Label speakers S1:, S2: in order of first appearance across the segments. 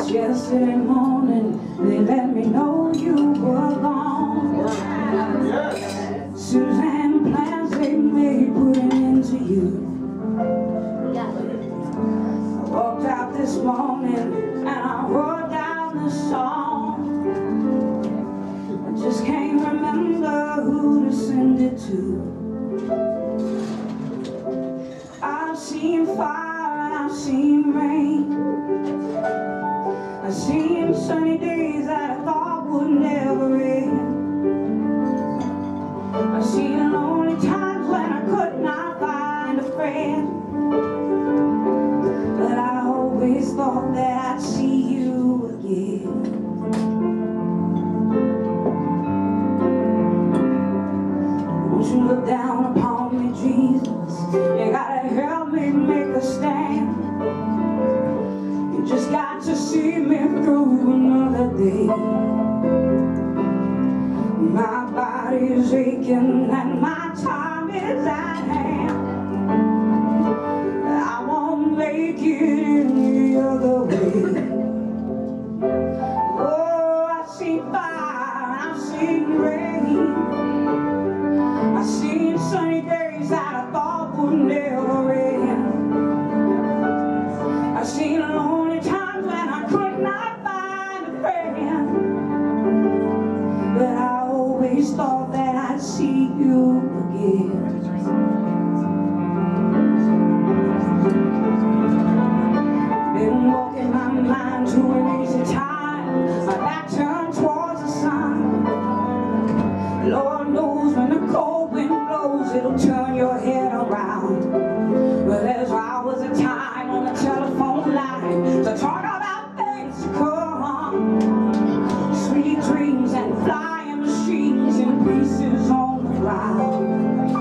S1: Yesterday morning, they let me know you were gone. Suzanne, plans they made put an end to you. I walked out this morning and I wrote down this song. I just can't remember who to send it to. I've seen fire, I've seen rain, I've seen sunny days that I thought would never end. I've seen lonely times when I could not find a friend, but I always thought that I'd see you again. Won't you look down upon me, Jesus? You gotta help me make a stand. You just got to see me through another day. My body's aching and my time is at hand. I won't make it any other way. Oh, I've seen fire, I've seen rain, I've seen sunny days that I thought would never end. I've seen lonely times when I could not find a friend, but I always thought that I'd see you again. Been walking my mind to an easy time, my back turned towards the sun. Lord knows when the cold wind blows, it'll turn your head around. Well, there's always a time on the telephone line to talk about things to come. Sweet dreams and flying machines and pieces on the ground.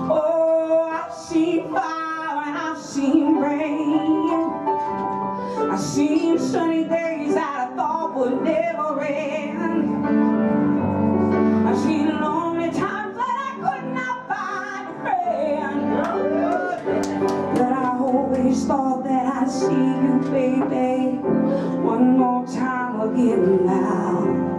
S1: Oh, I've seen fire and I've seen rain, I've seen sunny days that I thought would never end. I've seen lonely times that I could not find a friend, but I always thought that I'd see you, baby, one more time again now.